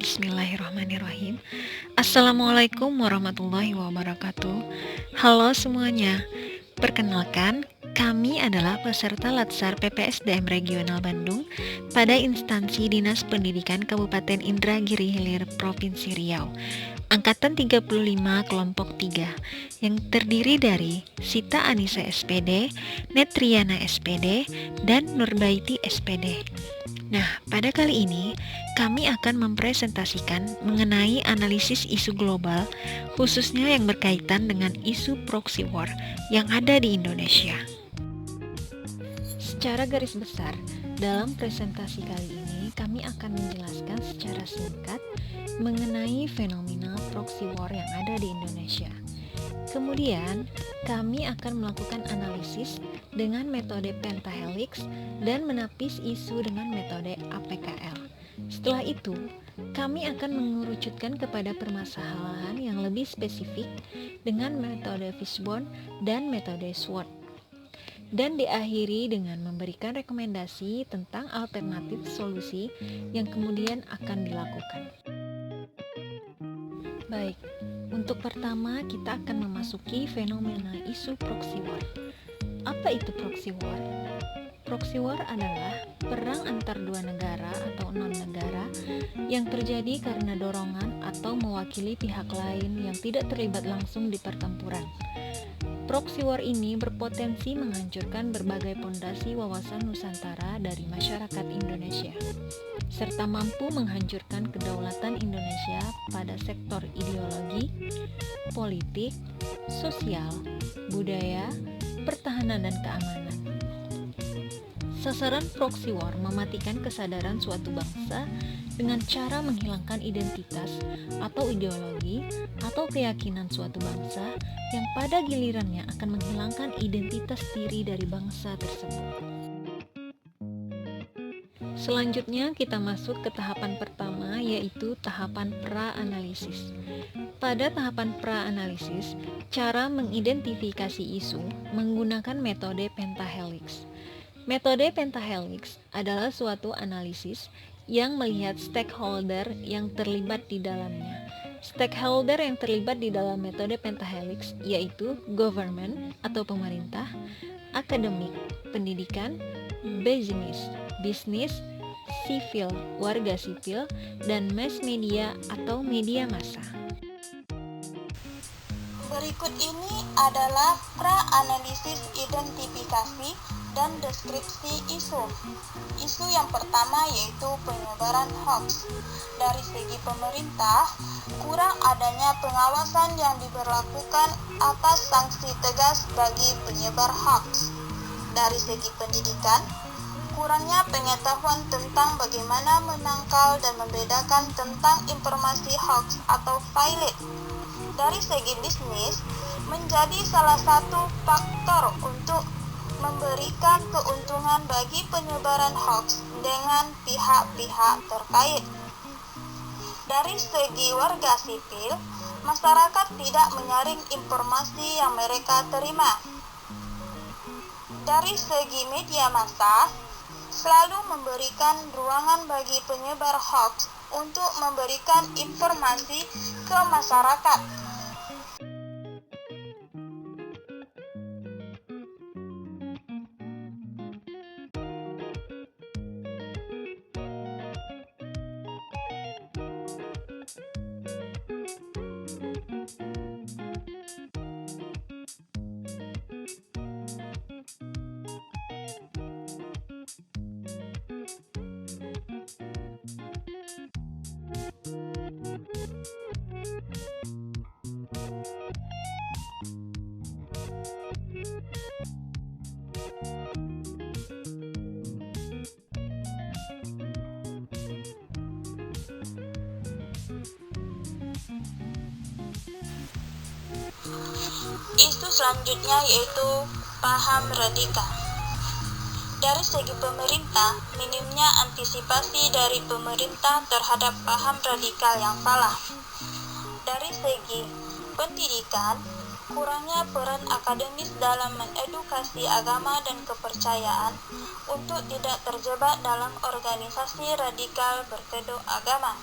Bismillahirrahmanirrahim. Assalamualaikum warahmatullahi wabarakatuh. Halo semuanya. Perkenalkan, kami adalah peserta Latsar PPSDM Regional Bandung pada instansi Dinas Pendidikan Kabupaten Indragiri Hilir Provinsi Riau, Angkatan 35 Kelompok 3, yang terdiri dari Sita Anissa SPD, Netriana SPD, dan Nurbaiti SPD. Nah, pada kali ini kami akan mempresentasikan mengenai analisis isu global, khususnya yang berkaitan dengan isu proxy war yang ada di Indonesia. Secara garis besar, dalam presentasi kali ini kami akan menjelaskan secara singkat mengenai fenomena proxy war yang ada di Indonesia. Kemudian, kami akan melakukan analisis dengan metode pentahelix dan menapis isu dengan metode APKL. Setelah itu, kami akan mengerucutkan kepada permasalahan yang lebih spesifik dengan metode fishbone dan metode SWOT. Dan diakhiri dengan memberikan rekomendasi tentang alternatif solusi yang kemudian akan dilakukan. Baik, untuk pertama kita akan memasuki fenomena isu proxy war. Apa itu proxy war? Proxy war adalah perang antar dua negara atau non-negara yang terjadi karena dorongan atau mewakili pihak lain yang tidak terlibat langsung di pertempuran. Proxy war ini berpotensi menghancurkan berbagai pondasi wawasan Nusantara dari masyarakat Indonesia, serta mampu menghancurkan kedaulatan Indonesia pada sektor ideologi, politik, sosial, budaya, pertahanan, dan keamanan. Sasaran proxy war mematikan kesadaran suatu bangsa dengan cara menghilangkan identitas atau ideologi atau keyakinan suatu bangsa yang pada gilirannya akan menghilangkan identitas diri dari bangsa tersebut. Selanjutnya kita masuk ke tahapan pertama, yaitu tahapan pra-analisis. Pada tahapan pra-analisis, cara mengidentifikasi isu menggunakan metode pentahelix. Metode pentahelix adalah suatu analisis yang melihat stakeholder yang terlibat di dalamnya. Stakeholder yang terlibat di dalam metode pentahelix yaitu government atau pemerintah, akademik, pendidikan, bisnis, sipil, warga sipil, dan mass media atau media massa. Berikut ini adalah pra-analisis identifikasi dan deskripsi isu. Isu yang pertama yaitu penyebaran hoax. Dari segi pemerintah, kurang adanya pengawasan yang diberlakukan atas sanksi tegas bagi penyebar hoax. Dari segi pendidikan, kurangnya pengetahuan tentang bagaimana menangkal dan membedakan tentang informasi hoax atau valid. Dari segi bisnis, menjadi salah satu faktor untuk memberikan keuntungan bagi penyebaran hoax dengan pihak-pihak terkait. Dari segi warga sipil, masyarakat tidak menyaring informasi yang mereka terima. Dari segi media massa, selalu memberikan ruangan bagi penyebar hoax untuk memberikan informasi ke masyarakat. Isu selanjutnya yaitu paham radikal. Dari segi pemerintah, minimnya antisipasi dari pemerintah terhadap paham radikal yang salah. Dari segi pendidikan, kurangnya peran akademis dalam mengedukasi agama dan kepercayaan untuk tidak terjebak dalam organisasi radikal berkedok agama.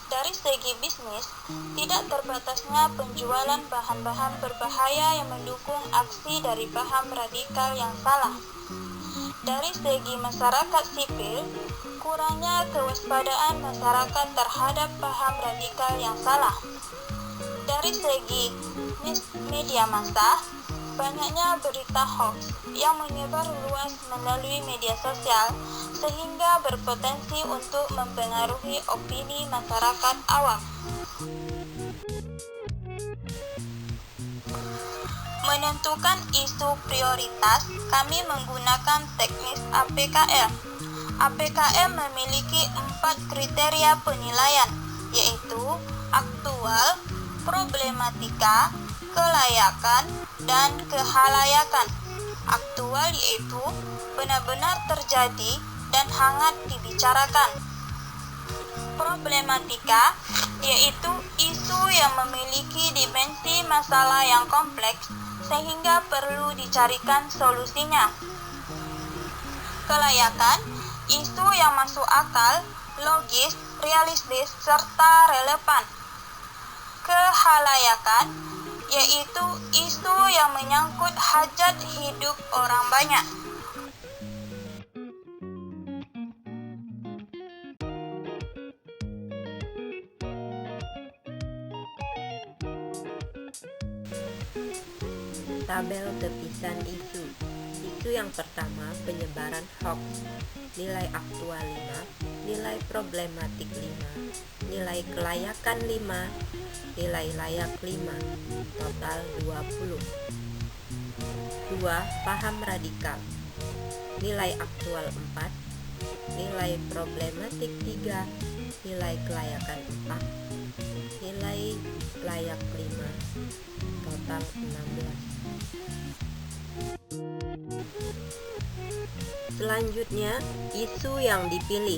Dari segi bisnis, tidak terbatasnya penjualan bahan-bahan berbahaya yang mendukung aksi dari paham radikal yang salah. Dari segi masyarakat sipil, kurangnya kewaspadaan masyarakat terhadap paham radikal yang salah. Dari segi media massa, banyaknya berita hoax yang menyebar luas melalui media sosial sehingga berpotensi untuk mempengaruhi opini masyarakat awam. Menentukan isu prioritas, kami menggunakan teknis APKM. APKM memiliki 4 kriteria penilaian, yaitu aktual, problematika, kelayakan, dan kehalayakan. Aktual yaitu benar-benar terjadi dan hangat dibicarakan. Problematika yaitu isu yang memiliki dimensi masalah yang kompleks sehingga perlu dicarikan solusinya. Kelayakan, isu yang masuk akal, logis, realistis, serta relevan. Kehalayakan, yaitu isu yang menyangkut hajat hidup orang banyak. Tabel terpisan isu. Isu yang pertama, penyebaran hoax. Nilai aktual 5, nilai problematik 5, nilai kelayakan 5, nilai layak 5, total 20. 2. Paham radikal. Nilai aktual 4, nilai problematik 3, nilai kelayakan 4, nilai layak 5, total 16. Selanjutnya, isu yang dipilih.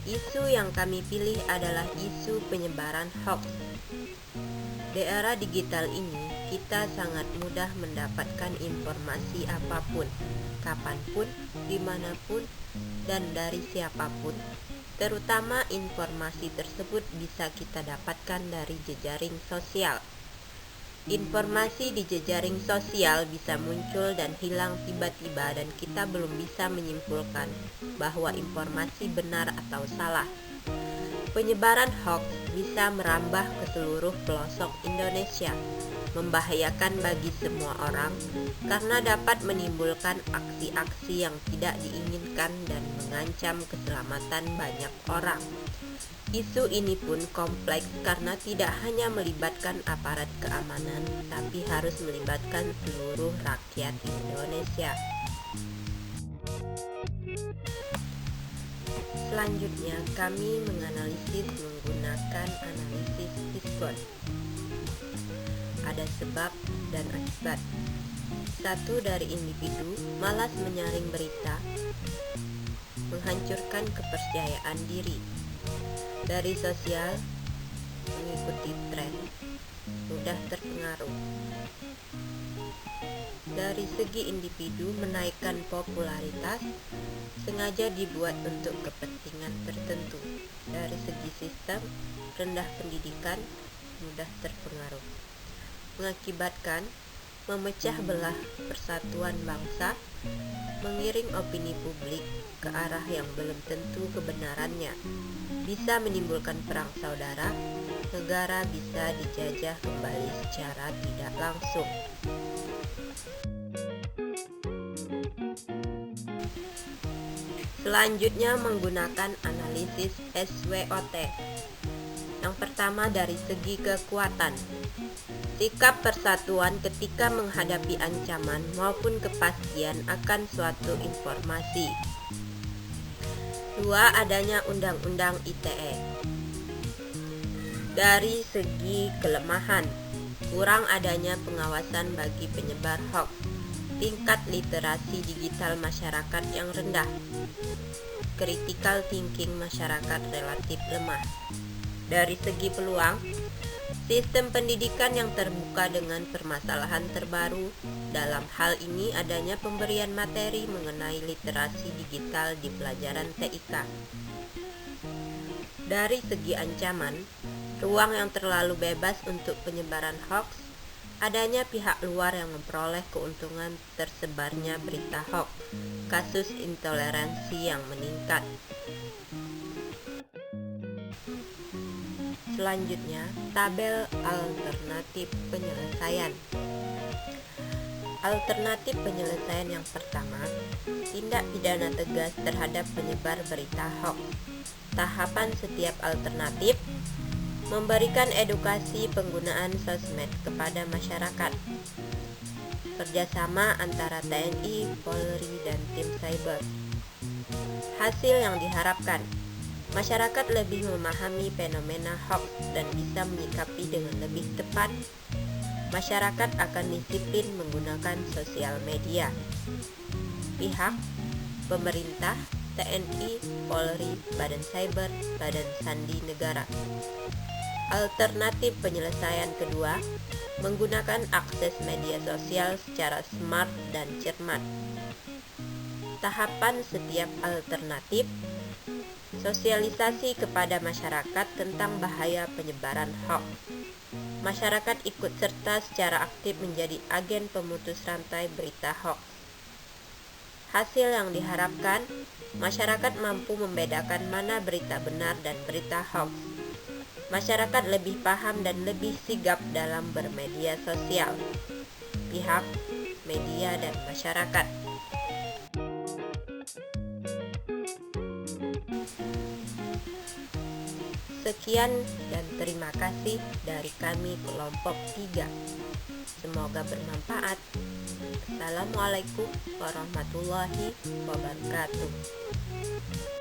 Isu yang kami pilih adalah isu penyebaran hoax. Di era digital ini, kita sangat mudah mendapatkan informasi apapun, kapanpun, dimanapun, dan dari siapapun. Terutama informasi tersebut bisa kita dapatkan dari jejaring sosial. Informasi di jejaring sosial bisa muncul dan hilang tiba-tiba dan kita belum bisa menyimpulkan bahwa informasi benar atau salah. Penyebaran hoax bisa merambah ke seluruh pelosok Indonesia, membahayakan bagi semua orang karena dapat menimbulkan aksi-aksi yang tidak diinginkan dan mengancam keselamatan banyak orang. Isu ini pun kompleks karena tidak hanya melibatkan aparat keamanan, tapi harus melibatkan seluruh rakyat Indonesia. Selanjutnya, kami menganalisis menggunakan analisis Fishbone. Ada sebab dan akibat. Satu, dari individu malas menyaring berita, menghancurkan kepercayaan diri. Dari sosial, mengikuti tren, mudah terpengaruh. Dari segi individu, menaikkan popularitas, sengaja dibuat untuk kepentingan tertentu. Dari segi sistem, rendah pendidikan, mudah terpengaruh. Mengakibatkan memecah belah persatuan bangsa, mengiring opini publik ke arah yang belum tentu kebenarannya, bisa menimbulkan perang saudara, negara bisa dijajah kembali secara tidak langsung. Selanjutnya menggunakan analisis SWOT. Yang pertama, dari segi kekuatan. Sikap persatuan ketika menghadapi ancaman maupun kepastian akan suatu informasi. 2. Adanya Undang-Undang ITE. Dari segi kelemahan, kurang adanya pengawasan bagi penyebar hoax, tingkat literasi digital masyarakat yang rendah, critical thinking masyarakat relatif lemah. Dari segi peluang, sistem pendidikan yang terbuka dengan permasalahan terbaru. Dalam hal ini adanya pemberian materi mengenai literasi digital di pelajaran TIK. Dari segi ancaman, ruang yang terlalu bebas untuk penyebaran hoax, adanya pihak luar yang memperoleh keuntungan tersebarnya berita hoax, kasus intoleransi yang meningkat. Selanjutnya, tabel alternatif penyelesaian. Alternatif penyelesaian yang pertama, tindak pidana tegas terhadap penyebar berita hoax. Tahapan setiap alternatif: memberikan edukasi penggunaan sosmed kepada masyarakat, kerjasama antara TNI, Polri, dan tim cyber. Hasil yang diharapkan: masyarakat lebih memahami fenomena hoax dan bisa menyikapi dengan lebih tepat. Masyarakat akan disiplin menggunakan sosial media. Pihak pemerintah, TNI, Polri, Badan Cyber, Badan Sandi Negara. Alternatif penyelesaian kedua, menggunakan akses media sosial secara smart dan cermat. Tahapan setiap alternatif: sosialisasi kepada masyarakat tentang bahaya penyebaran hoax. Masyarakat ikut serta secara aktif menjadi agen pemutus rantai berita hoax. Hasil yang diharapkan: masyarakat mampu membedakan mana berita benar dan berita hoax. Masyarakat lebih paham dan lebih sigap dalam bermedia sosial. Pihak, media, dan masyarakat. Sekian dan terima kasih dari kami kelompok 3. Semoga bermanfaat. Assalamualaikum warahmatullahi wabarakatuh.